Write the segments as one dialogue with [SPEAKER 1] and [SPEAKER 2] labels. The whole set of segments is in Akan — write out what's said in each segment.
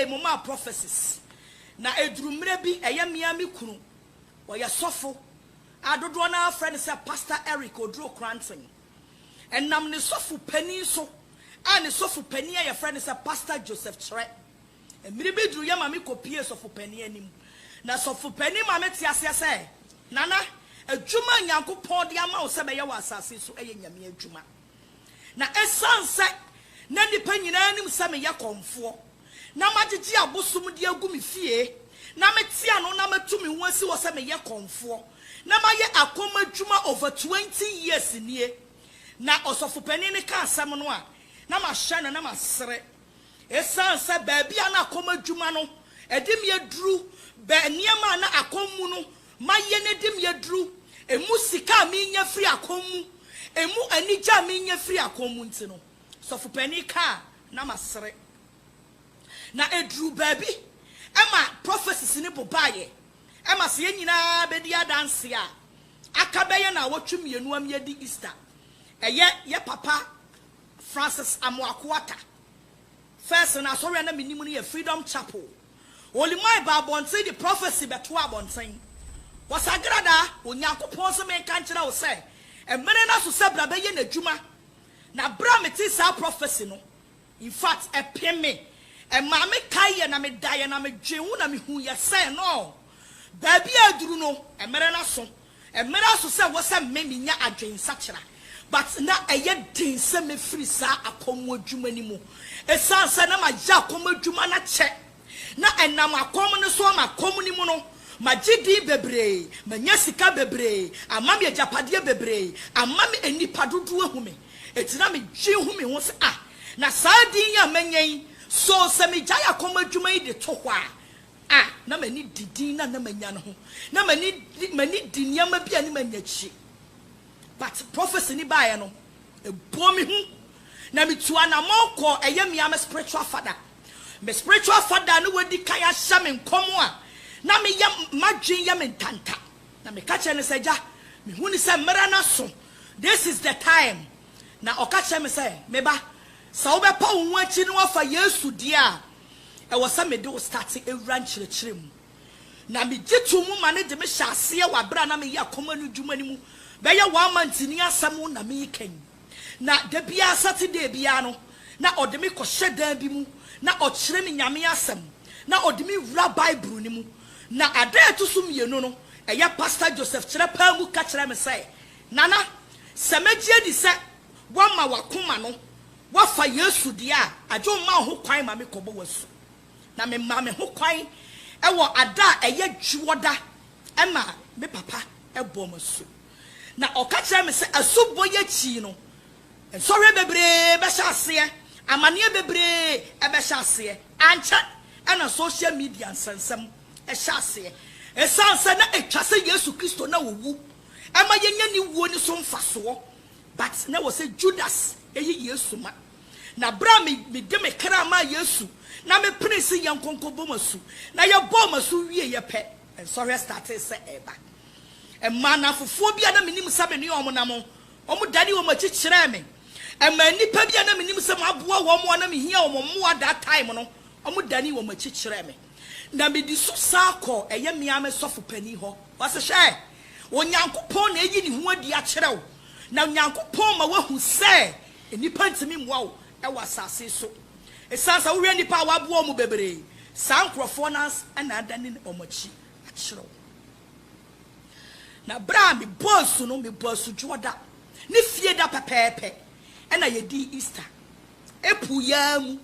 [SPEAKER 1] mama prophecies na edurumre bi eyamia mi kunu oya sofo adodo na friend say Pastor Eric Odro Cranton enam ne sofo pani so a ne sofo pani ya friend say Pastor Joseph Chere emire bi duru yama mi kopie sofo pani anim na sofo pani ma meti ase say nana adwuma nyankopon de ama wo se be ye wa asase so eye nyame adwuma na esanse na nipa nyina anim se me ye konfo na magigi abosum de agu mi fie na metia no na matumi ho asi wo se me ye konfo na maye akoma dwuma over 20 years nie na osofo pani ne ka asem no a na ma hye na ma sere esanse ba bia na akoma dwuma no edim ye duru ba niema na akomu no maye ne dim ye duru emu sika mi nya free akomu emu anija mi nya free akomu ntino sofo pani ka na masere na edru baby ema prophecies ni bobaye ema se nyina bedi adanse a akabeye na wotwemienu am ye di Easter ye papa Francis Amoakwata first na sorry na menimu ne Freedom Chapel only my babonte the prophecy beto abonten wasagrada onyankopon so me kan kira wo se emere na so sebra be ye na dwuma na bra meti sa prophecy no in fact epeme ma me kaye na me daye na me dwewu na me hu ye se no ba bia aduru no emere na so se wo se me nya adwensa kira but na eye din se me free sa akomo adwuma ni mu esanse na ma ja akomo adwuma na che na enam akomo ne so ma akomo ni mu no magidi bebre manya sika bebre amami ajapade bebre amami enipa dodo ahume etina me gye hume ho se na saadin ya manyen so se me jaya koma dwuma yi de to hwa na mani didi na manya no ho na mani di nyama bia ni manya chi but prophecy ni bae no ebomi hu na me tuwa na moko eye me spiritual father no wadi kaya hya me nkomo a na me ya madwen ya me ntanta na me kache ne seja me hu ni se mera na so this is the time na okache me se me ba sa wo be pa wo achi ne wafa Yesu dia e wo se me do start ewran chirechire mu na me gitu mu ma ne de me hyase wa bra na me ya koma no dwuma ni mu be ya 1 month ni asam na me kan na de bia Saturday bia no na ode me ko hyedan bi mu na o kire me nyame asam na ode me wura Bible ni mu na ada to sum yenu no eya Pastor Joseph Chere pa mu ka kire me say nana samagie di se wama wakoma no wafa Yesu dia ajo ma ho kwan ma me kobo wasu na me ma me ho kwan ewo ada eye dwuoda ema me papa ebo masu na oka kire me se asubo ye chi no ensore bebre be hyase amane bebre e be hyase ancha na social media nsensem hyase esanse na etwase Yesu Kristo na wowu ema yenya ni wuo ni so mfaso but na wo say Judas eyi Yesu ma na bra me de me kra ma Yesu na me prince yankonko bomasu na ye bomasu wie ye pe sorry start say eba e mana fofo bia na menim sabe ne omo na mo omo dani wo machi kire me e ma nipa bia na menim se mo aboa wo mo na me hia wo mo that time no omo dani wo machi kire me na me di so sako eye mia me sofo pani ho wase hwe onyankopon na eyi ni ho adi a kire wo na onyankopon ma wahu se enipa ntimi mwa wo e wasase so esansa wo hwe nipa wa aboa mu bebre sankrofo nas na adani omachi a kire wo na bra me boss no me boss juoda ne fie da pepepe e na ye di Easter epu ya mu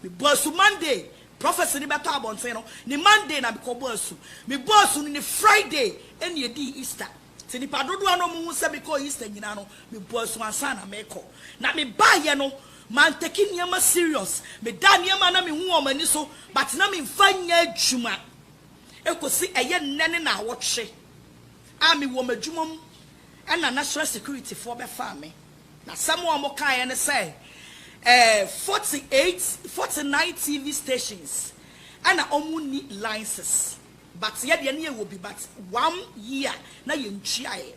[SPEAKER 1] me boss Monday prophecy ni beto abonten no ni Monday na me ko boss me boss ni Friday e na ye di Easter ti ni padodo ano mu se me ko Easter nyina no me boss ansa na me ko na me ba ye no man take niam serious me da niam na me hu o mani so but na me mfanya adwuma ekosi eye nnene na awotwe ami wo madwumom na national security for be farm na samo mo kan ne say 49 TV stations and omuni licenses but ye de ne will be but 1 year na ye ntwiae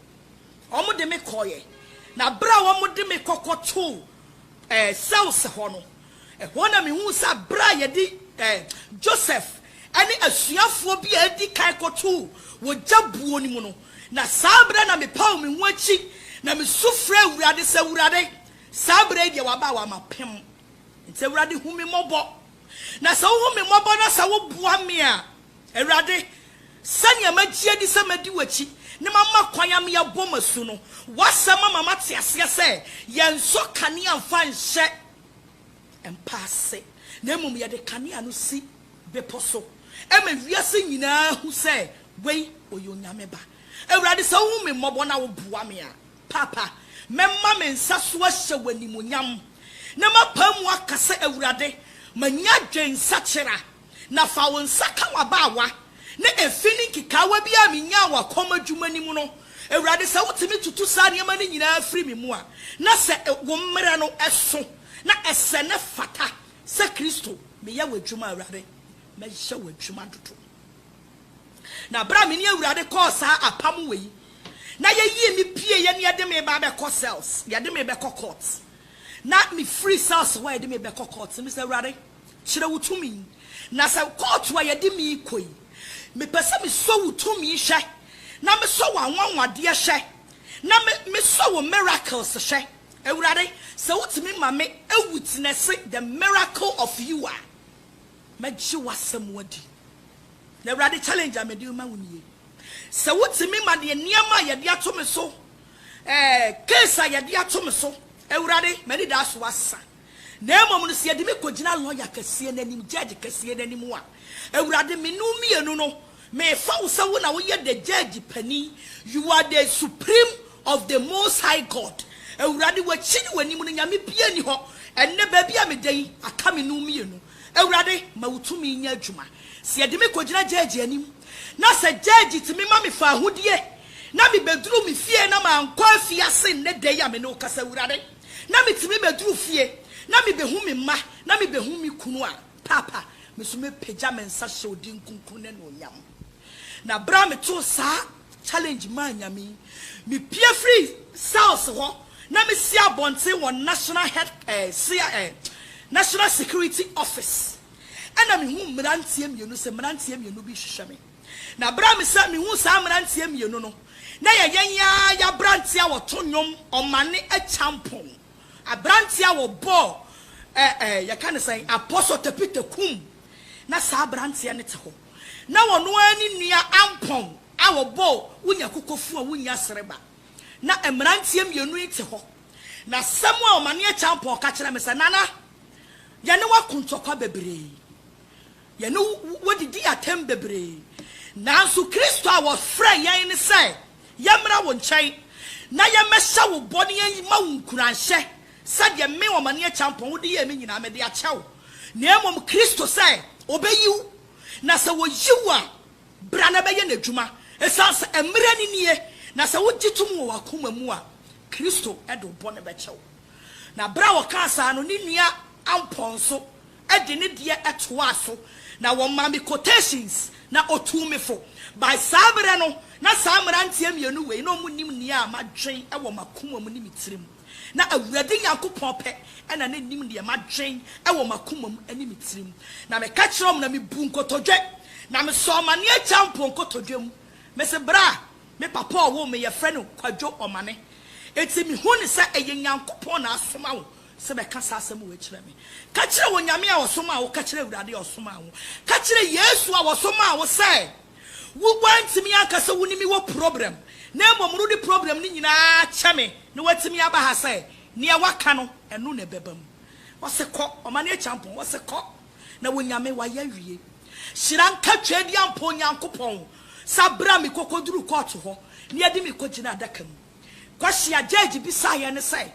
[SPEAKER 1] omo de me koye na bra omo de me kokoto cells ho no ho na me hu sa bra ye di Joseph ani asuafo bi edi kai koto wo jabuo ni mu no na sabre na me paw me huachi na me sufre awurade se awurade sabre dia waba wa mapem nti awurade hu me mobo na sa hu me mobo na sa wo bua me a awurade sanya magie di se madi wachi ne mama kwanya me yabo masu no wasama mama te ase se yenso kane amfa nhye empase na mum ye de kane anu si beposo ema wiase nyina hu se wei oyonyame ba awurade sa hu me mobo na wo bua me a papa memma me nsa so ahye wanimunyam na mapamu akase awurade manya dwensa kyera na fa wo nsa ka wabawa na efini kikawa bia menya wa komadwuma ni mu no awurade sa wotimi tutu sa ne ma ne nyina afri me mu a na se wo mmere no eso na ese ne fata se Kristo me ya wadwuma awurade me hye wadwuma dodo na bra me ne awurade call sa apam wei na ye yi mi pie ye ne ye de me ba be call cells ye de me be call courts na me free cells why de me be call courts me say awurade kire wutumi na sa court wa ye de me koi me pese me so wutumi hye na me so wanwanwade hye na me so wo miracles hye awurade so wutumi ma me witness the miracle of you are magye wasem wadi na awurade challenge am de ma woni so wutumi ma de niam ye de ato me so case ye de ato me so awurade me da so wasa na emom no se ye de me kogina lawyer kase nanim judge kase nanim wa awurade me no mienu no me fa wo se wo na wo ye the judge pani you are the supreme of the most high God awurade wa chini wanim no nyame bia ni ho enne ba bia me dan aka me no mienu awurade ma wutumi nya adwuma se ye de me kogina judge anim na se judge timi ma me fa hodie na me beduru me fie na ma nkwa afie ase ne dey ya me no kasa awurade na me timi beduru fie na me behu me ma na me behu me kunu a papa me so me pagya me nsa hye odin kunkun ne no nyam na bra me to sa challenge man nyame me pie free cells ho na me si abonte won national head national security office ana me hu mrantie mienu se mrantie mienu bi hwehwe me na bra me sa me hu sa mrantie mienu no na ya brantie a woto nwom omane a champon a brantie a wo bo ya kan say apostle Tepite Kum na sa brantie ne te ho na wono ani nua ampon a wo bo wunya kokofu a wunya sereba na emrantie mienu ite ho na Samuel omane a champon ka kire me say nana ya ne wakuntokwa bebre ya ne wodidi atem bebre nanso Kristo a wo frɛ yan ne say yamra wo nkyɛn na yɛmɛhyɛ wo bɔne yi ma wo nkuranhyɛ sɛdeɛ me wo mane champon wo de yɛ me nyina me de akyɛw na emom Kristo sɛ obeyiw na sɛ wo yiw a bra na bɛyɛ n'adwuma esanse emre ni nie na sɛ wo gitum wo akoma mu a Kristo ɛde bɔne bɛkyɛw na bra wo ka asa no ni nua amponso ɛde ne de ɛtoa so na wo mami quotations na otumefo by sabre no na samrantie mienu we no munim nia madwen e wo makoma mu ni mitirim na awurade yakopon pe e na nim nia madwen e wo makoma mu ani mitirim na me ka kirom na me bu nkotodwe na me so mane a champion nkotodwe mu me se bra me papa owo me ye frɛ no kwadwo omane eti mi hu ne se eye yankopon na asoma wo se be ka sa asem wo kire me ka kire wo nyame a wo soma wo ka kire awurade a wo soma wo ka kire Yesu a wo soma wo se wo wantimi akasa woni mi wo problem na emomru di problem ni nyina kyame na watimi aba ha sai ne waka no eno na bebam wo se kɔ omane champon wo se kɔ na wonyame wa ya wie hyiran ka twadi ampo nyankopɔn sabra mi kokoduru court ho ne yadi mi kogina adaka mu kwahia judge bi sa ye ne sai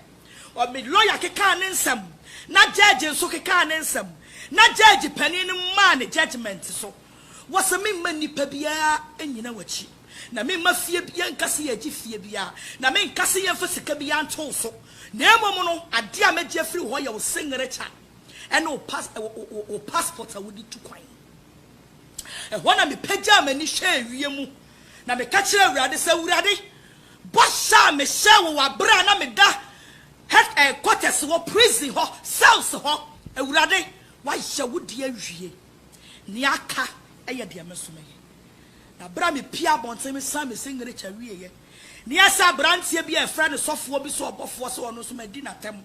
[SPEAKER 1] o mi lawyer keka ne nsam na judge nso keka ne nsam na judge pani ne ma ne judgment so wasa me mani pa bia enyina wachi na me mafie bia nkase ya gifie bia na me nkase ya mfasika bia nto so na emom no ade a magye afiri ho ya wo sengerecha ene o passport a wodi tu kwan ho na me pagya mani hwe awie mu na me ka kire awurade sa awurade bosha me hye wo wabra na me da head quarters wo prison ho cells ho awurade wa hye wodi awie niaka eye de mesome na bra me pia bonte me san me singere chawie ye ni asa brantie bi e friend sofo bi so obofo so ono so madi na tem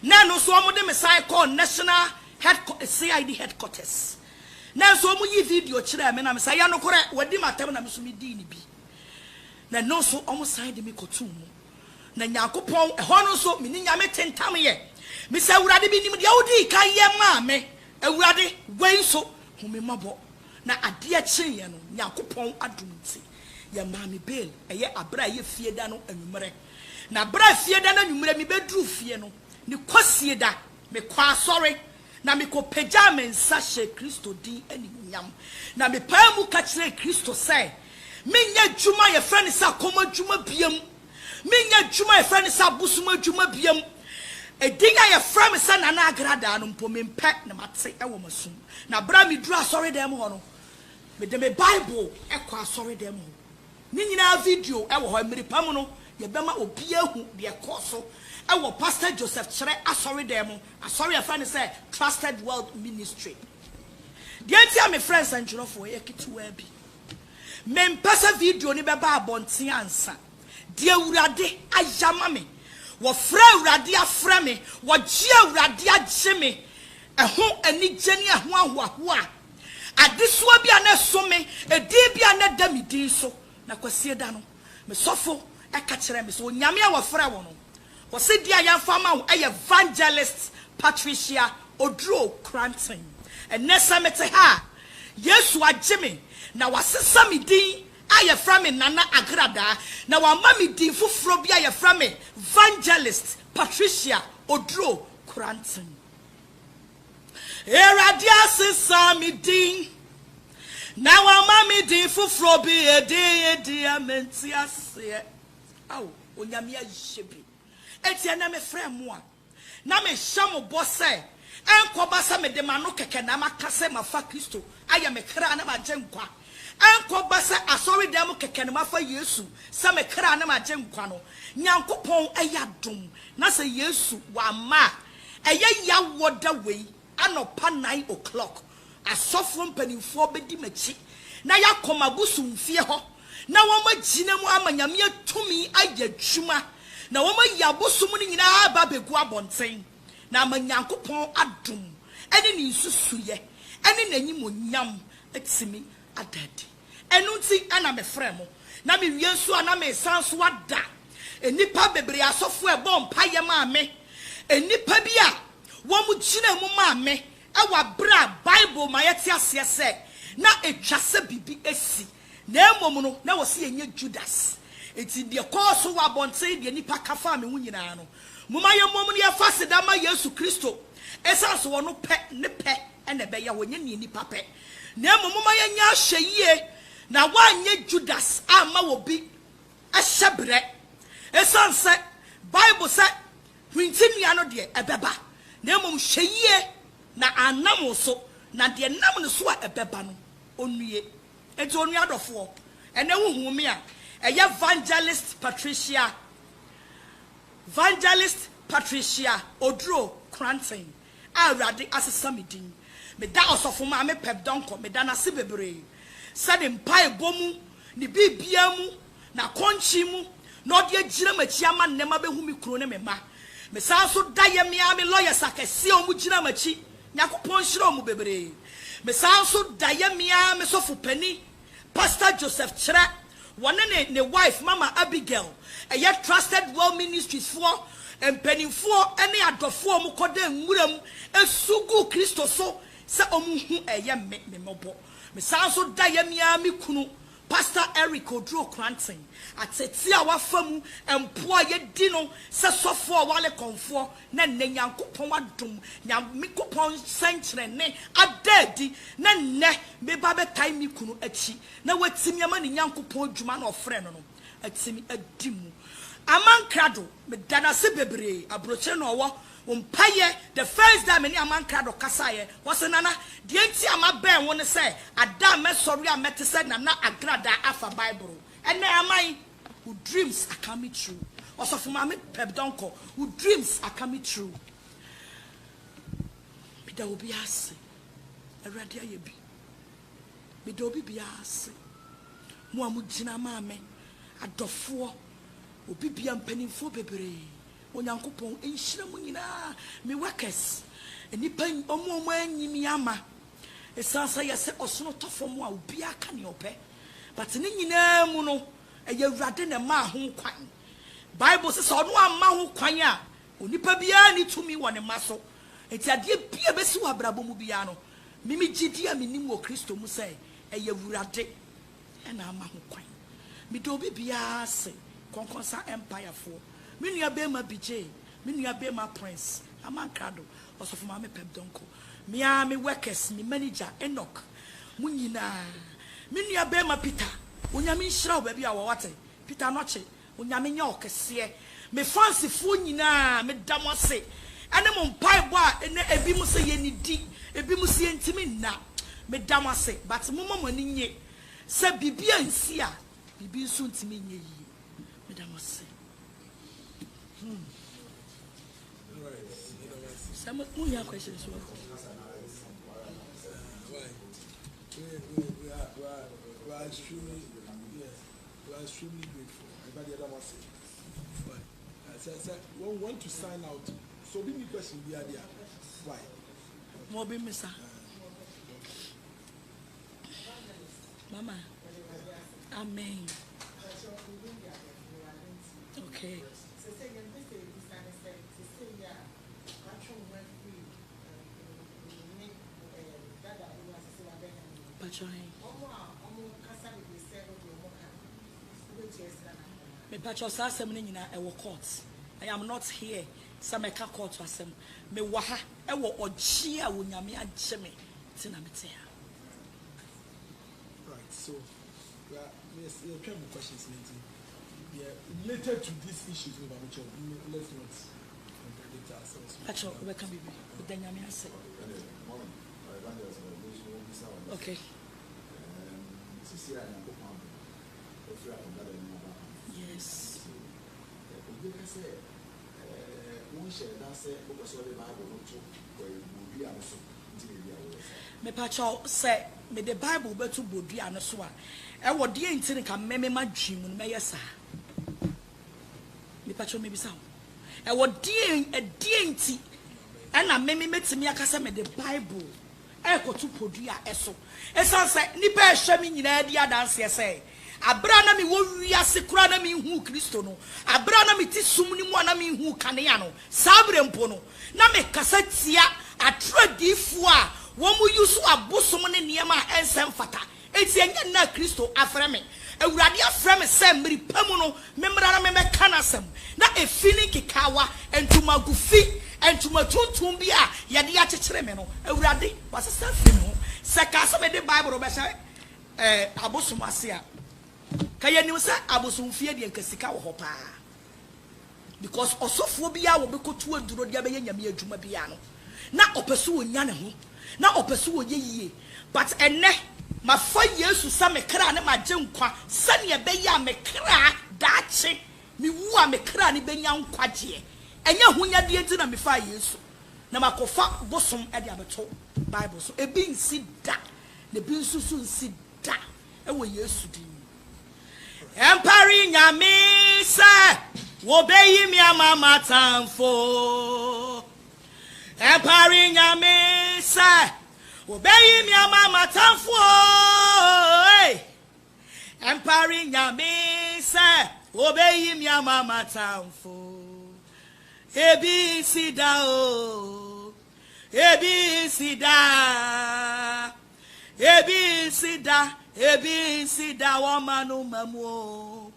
[SPEAKER 1] na no so omo de me sai call national CID headquarters na so omo yi video kire me na me sai ya no kore wadi matem na me so me di ni bi na no so omo sai de me kotu mu na Nyankopon ho no so me ni nyame tentam ye me say awurade bi nim de awudi kan ye ma me awurade wen so hu me mabo na ade a kyen ye no Nyankopon adumti ye ma me bail eye abra ye fie da no anwumre na bra fie da na anwumre me bedru fie no ni kwasie da me kwa sorry na me ko pagya me nsa hye Kristo din ani nyam na me pa mu ka kire Kristo say me nya djuma ye friend sa koma djuma biam me nya djuma ye friend sa busuma djuma biam edinga ye friend sa na na agrada no mpo me mpe na mate e wo masum na bra me dru asori dem ho no me de me Bible e kwa asori dem ho ni nyina video e wo ho mmiri pam no ye bema obi ahu de ekoso e wo Pastor Joseph Chere asori dem asori ye friend say Trusted World Ministry de antia me friends and jurofo ye kituwa bi me mpasa video ni beba abonten ansa de awurade ayama me wo fra awurade afra me wo gye awurade agye me eho ani gye ne eho ahoaho a adesoa bi ana so me edi bi ana da me din so na kwasie da no me sofo e ka kire me so nyame a wo fra wo no wo se dia ya fama wo Evangelist Patricia Odro Cranton enesa mete ha Yesu agye me na wasesa me din aye fra me nana agrada na wama me din foforo bi aye fra me Evangelist Patricia Odro Cranton eradia sesa me din na wama me din foforo bi edi amenti ase aw onyame ayebi etia na me fra mo a na me hya mo bo se enkoba sa me de mano keke na makase mafa Kristo aye me kra na magye nkwa enkoba sa asori dem keke na mafa Yesu sa me kra na magye nkwa no Nyankopon ayadom na se Yesu wa ma eye ya woda wei anopa 9 o'clock asofo mpanimfo bedi machi na yakoma busumfie ho na woma gina mu amanyame atumi ayadwuma na woma yabusum ni nyina aba begu abonten na amanyankopon adom ene ni nsusuye ene nanyim onyam etimi adadi enu nti ana me frɛ mo na me wie nso ana me sanso ada enipa bebre asofo e bom paye ma me enipa bi a wo mu gina mu ma me ewa bra Bible ma yeti ase se na etwase bibi esi na emom no na wo se enye Judas eti de koso wa bonte de nipa kafa me hu nyina no muma ye mom ne afase da ma Yesu Kristo esanso wo no pe ne pe ene be ya wonye ne nipa pe na emom muma ye nya hweyie na wanye Judas ama wo bi ahyebre esanse Bible say hwintinua no de ebeba na emom hweyie na anam so na de nam no so a ebeba no onue enti onu adofo ene huhu me a Evangelist Patricia Odro Cranton awurade asesa me din me da osofo ma me pep donko me da na se bebre said mpai bomu ni bibia mu na konchi mu na ode agira machi ama nnema behu mi kuro ne me ma me sa so da ye me a me lawyers akese o mu gira machi Nyakopon hiro mu bebre me sa so da ye me a me sofo pani Pastor Joseph Chere one ne wife Mama Abigail Trusted World Ministries for empenifo ene adofo mu koda nwuram esugu Kristo so se omuhu me mobo me sanso da ye mia me kunu Pastor Eric Odro Cranton ateti a wafamu empo a ye di no se sofo wale konfo na Nyankopon adom Nyankopon senkyere ne adadi na ne me ba betai me kunu achi na watimi ama ne Nyankopon adwuma na ofre no atimi adimu amankrado me dana se bebre abroche no wo umpaye the first time any amankrado kasaye was nana de enti ama ben won say ada me sorry a mete said na agrada afa Bible and amai who dreams are coming true also for mama pep donko who dreams are coming true me da obi ase awrade ayebi me do obi biase mo amugina maame adofo obi bia mpanimfo bebre onyankopon enhyira mu nyina me workers enipa omo anyimi ama esansa yese osono tofo mo a obi aka ne ope but ne nyina mu no eye wrade na ma ho kwan Bible says ono amma ho kwan a onipa bia ni tumi wone maso enti ade bia besi wa brabo mu bia no mimi gidi a menim wo Kristo mu say eye wrade na ama ho kwan me do obi bia se konkonsa empire for me nua be ma BJ me nua be ma Prince amankado osofo ma me pep donko me a me workers me manager Enoch munyina me nua be ma Peter onyame nhira oba bia wo wate Peter noche onyame nya okese me fancy fo nyina me damose ane mo mpai bo a ene ebi mu se ye ni di ebi mu se ntimi na me damose but mo mo ani nye se bibia nsi a bibi nso ntimi nye yi me damose some we have questions we are extremely grateful. Everybody other was we want to sign out. So be me question be there. Why? More be Mr. Mama. Amen. Okay. Me patcho asem ni nyina e wo court. I am not here. Some eka court asem. Me wa ha e wo ogie a wo nyame agye me. Ti na me te ha. Right. So, yes, you have questions later. Yeah, related to these issues with Abucho. Let's not contradict ourselves. Patcho, we can be with the nyame ase. Okay. Yes. Me pacho say me the Bible be to bodua no so a e wo de ntini ka me ma dwimu no me yesa me pacho me bisa e wo de nti e na me metimi akasa me the Bible e ko to bodua eso esan say ni ba ehwe me nyina di adanse say abra na mi wo wiase kura na mi hu Kristo no abra na mi ti sum ni mu na mi hu kanea no sabre mpo no na me kasa tia atradifo a wo mu yusu abosom ne niema ensem fata enti enya na Kristo afre me awurade afre me se mmiri pamu no memra na me meka na asem na efini kikawa entuma gufi entuma tuntum bia ye de akekere me no awurade wasesa fi no se ka so me de Bible be se abosom ase a kaya ni say abosomfie de nkasika wo ho pa because osofo bia wo bekotu aduro de abeya nyame adwuma bia no na opeso wonya ne ho na opeso wo yeyie but enne mafa Yesu sa me kra ne magye nkwa sane ebeya me kra daache mi wu a me kra ne benya nkwaje enya hunya de enti na me fa Yesu na makofa bosom e de abeto Bible so ebi nsi da ne bi nsusu nsi da e wo Yesu di Empari nyame se wo beyi mi amama tamfo Empari nyame se wo beyi mi amama tamfo Empari nyame se wo beyi mi amama tamfo Ebi sida o Ebi sida Ebi sida Ebi sida wamanu mamu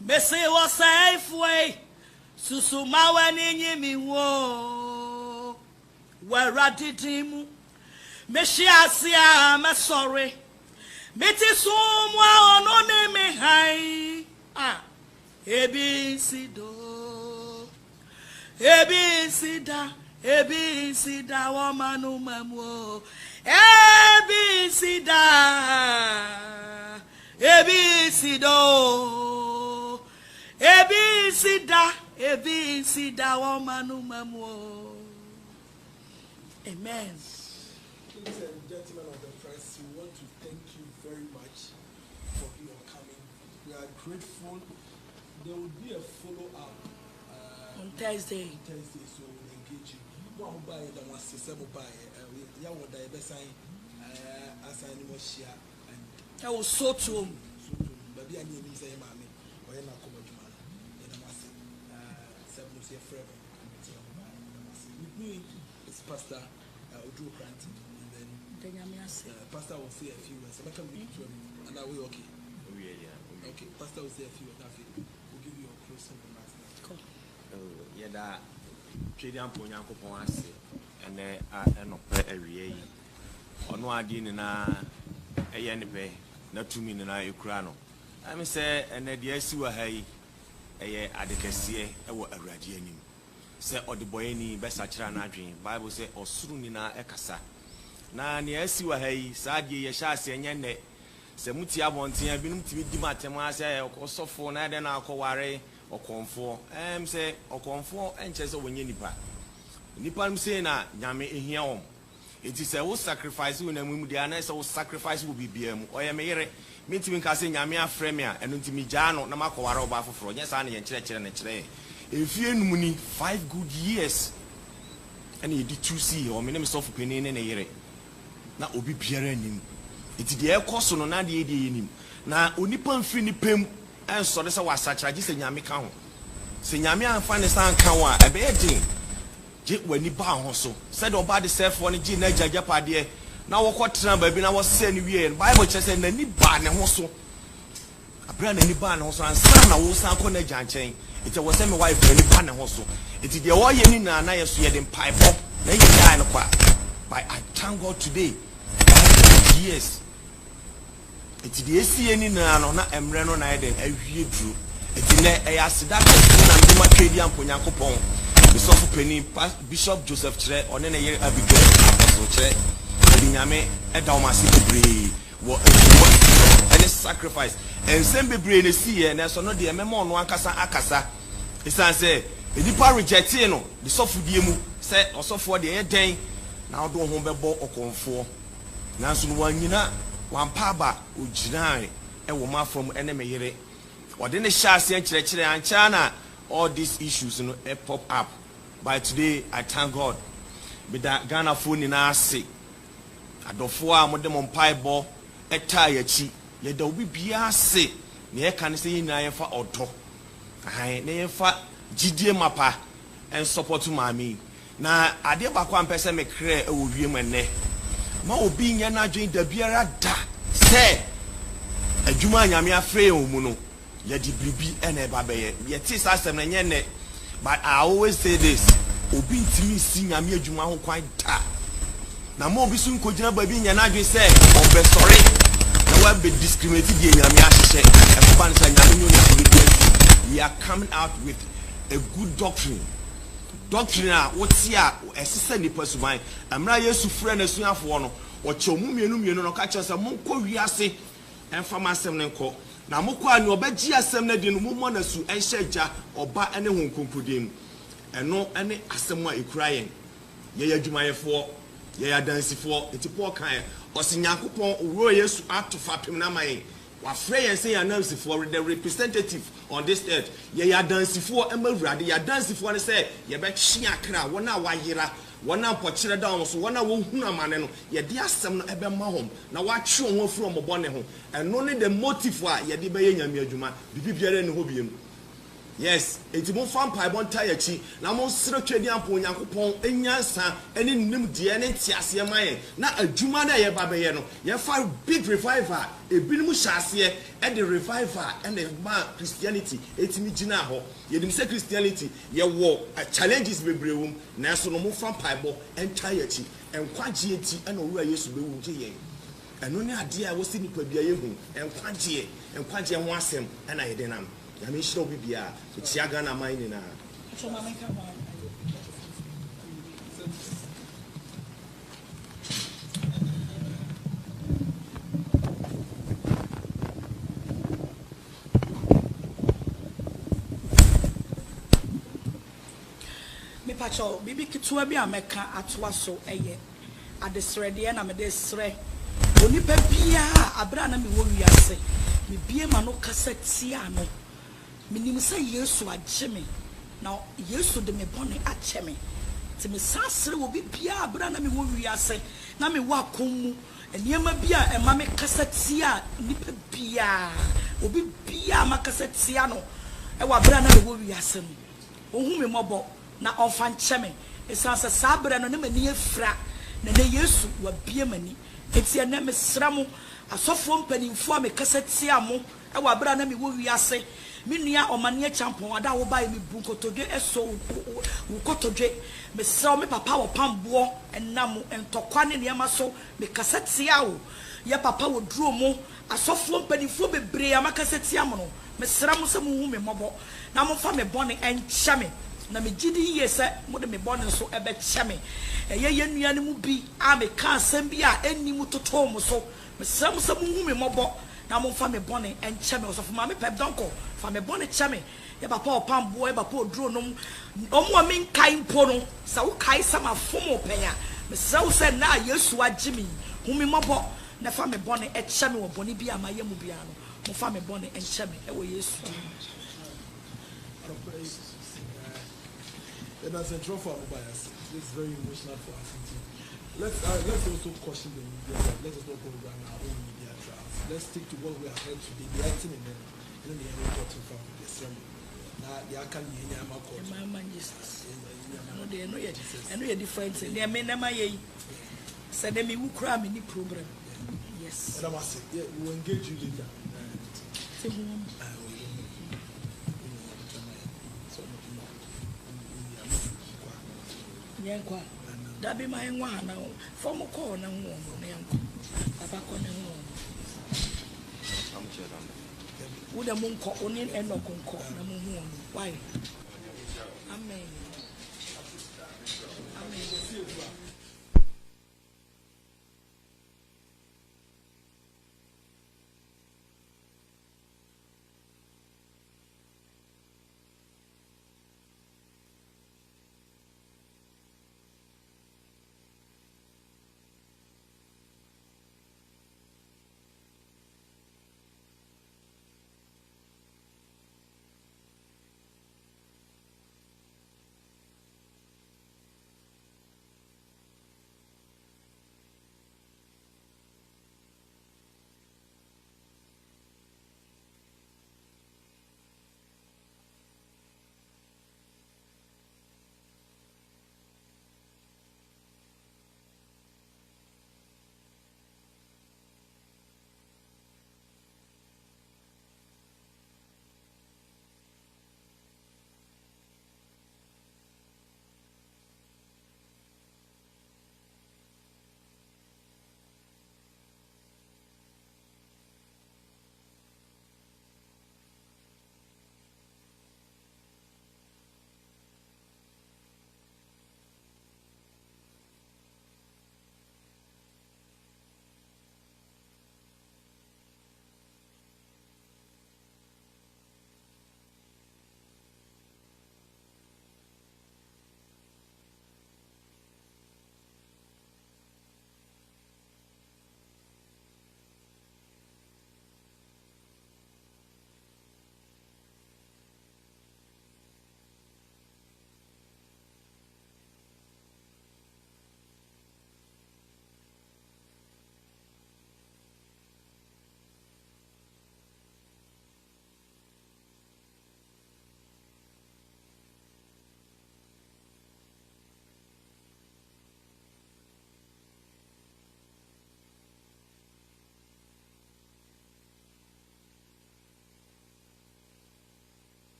[SPEAKER 1] Mese wo saifwe Susuma wani nyimi wo Wera didimu Meshi asia me sorry Meti sumwa ono ne me hai Ebi sido Ebi sida wamanu mamu Ebi sida wamanu mamu. Amen. Ladies and gentlemen of the press,
[SPEAKER 2] we want to thank you very much for your coming. We are grateful. There will be a follow-up
[SPEAKER 1] on Thursday.
[SPEAKER 2] So we'll engage you. One buy the one sister buy. Ya would die best sign as I know share and
[SPEAKER 1] I was so to him.
[SPEAKER 2] Baby, I need to say, Mammy, or you're not coming to man. And I must say, 7 years forever. With me, it's Pastor Udru Cranton. And then Pastor will say a few words. I can read to him. And are we okay? Okay, Pastor will say a few words. We'll give you a closing remarks.
[SPEAKER 1] Cool.
[SPEAKER 3] Yeah, that Chadian Ponyanko Ponce and an opera every year. On one din and a yanipe, not to me and I, Ukrano. I say, and the dear Sua Hay, a advocacy, a radianim. Say, or the boyni, Bessachana dream, Bible say, or Sunina Ekasa. Na near Sua Hay, Sadi, Yashasi, and Yane, Semutia Bontia, Binum to be Dimatamasa, or Sofo, Nadan, Alcoare, or Confor, say, or Confor, and Chesa when Yenipa. Nipam say na, Yame in here. It is a whole sacrifice when a sacrifice will be BM or a mere meeting Cassin Yamia Fremia and Untimijano, Namako Waroba for yes, and church and a tray. If you money 5 good years and you did 2 or minimum of opinion in a year. Now, will be him. It is the air cost on an idea in him. Now, Unipan Fini Pim and so this was such a just a Yami count. Senyamia and find a stand kawa, a bad thing. When he bound so said about the self one G Naja Japadia. Now what number been I was saying we and Bible just and any ban and also a brand any ban also and son I was not on a chain. It was semi wife any ban and also. It is the all you need and I have seen pipe up. Then you die in a quack. But I thank God today. Yes. It is the SCN no na Emreno Naiden every drew. It is a Asidak and my Cadian Ponyanko Pong. Bishop Joseph Chere, on any year Abigail, Apostle Chere, Binyame, and Dalmasi Bree, what any sacrifice, and send be brave the sea, and as no dear memo on Wakasa Akasa. It's I say, the Dipa rejectino, the soft diemu, said or so for the air day, now don't home or conform. Now soon one yina, one paba, Ujinai, and woman from enemy here. Or then the Shasi and Chere and China. All these issues pop up. By today, I thank God. With that Ghana phone in our sick. I don't for them on pieball, a tire cheap. Yet there will be a sick. Near can say in for auto. I name for GD Mappa and support to mammy. Now, I did back one person make clear a woman. Mo being an agent, the beer da. Say, a Juma Yamia Freo Muno. Yet the BB and a baby, yet is as a yene. But I always say this Obi to me sing a mere Juma quite ta. Now, more be soon could never be an agent say, or be sorry. Now, I'll be discriminated in Yamiashe and Spanish and Yamino. We are coming out with a good doctrine. Doctrine, what's here, a sister in person mine. I'm not used to friend as soon as one or Chomumianum, no catch us a monko, we are say, and from my seminary. Na mokwa ni obaji asem na di no mo na su enhyeja oba ene honkonkodem eno ene asem a ekurayen ye adwumayefo ye adansifo etipo kan osinyankopon owuro Yesu atofa pem na mayen wa frɛ yen say anansifo the representative on this earth ye adansifo emawurade ye adansifo ne say ye be hwe akra wona wayera wona mpɔkyerɛ da so wona wo hunu amane no ye de asɛm no ebe ma hom na wa twe ho afuro mbɔ ne ho ɛno ne the motive a ye de be ye nyame adwuma bibibiare ne ho biem. Yes, enti mo fan pai bon ta yachi na mo sere twedi ampo Onyankopɔn enyansa ene nim de ne ntiase maye na adwuma na ye ba be ye no ye fa big revival ebinim hyase e de revival and ma Christianity etimi gina ho ye dim say Christianity ye wo challenges bebrewum na so no mo fan pai bo enta yachi enkwagye enti ena owura Yesu be wu gye ye eno ne ade a wo si nipa bia ye hu enkwagye ho asem ena ye de nam I mean, she'll be here. It's Yagana mining now.
[SPEAKER 1] Me pacho, bibi kitua bi ameka atwa so eye. Adesrede na me desre. onipa bia abra na me wo wiase me bie ma no kasa tia no minim say Yesu agye me na Yesu de me bone ache me ti me sasre wo bia abra na me wo wiase na me wa konmu eniema bia e ma me kasa tia nipa bia obi bia ma kasa tia no e wa abra na me wo wiase no ohun me mobo na onfa nche me esanse sabra no ne mani afra na ne Yesu wa bia mani eti na me sramu asofo mpanimfo a me kasa tia mo e wa abra na me wo wiase minua omane champon ada wo ba mi bu kotodwe eso wo kotodwe me sraw me papa wo pambo enam entokwa ne ne so me kasa tia wo ye papa wo duro mo asofo mpanimfo bebre amakasa tia mo no me sramu se mu hu me mobo na mo fa me bone encha me na me gidi ye se mo de me bone so ebe che me eye ye nua ne mu bi a me ka asem bi a enni mu toto mo so me sramu se mu hu me mobo na mo fa me bone enche me osofo ma me pep donko fa me bone che me ye papa opambo ye papa oduro no omo me nkai mpo no sa wo kai sama fomo penya me srawu se na Yesu agye me hu me mobo na fa me bone eche me wo bone bi ama ye mu bia no mo fa me bone enche me e wo Yesu
[SPEAKER 2] and as a trophy for bias, this is very emotional for us. Let's also caution the media. Let us not go around our own media trials. Let's stick to what we have heard today. The acting and then the reporting from the sermon. Now the can be in our court.
[SPEAKER 1] Mama Jesus. No, they know yet. I know your difference. They may never ye. Said they will cry any problem. Yes.
[SPEAKER 2] And I must say, yeah, we will engage you later.
[SPEAKER 1] Yankwa dabi ma enwa na form call na nwo na yanko abako na nwo wo da mun ko oni enoko nko na mun hu why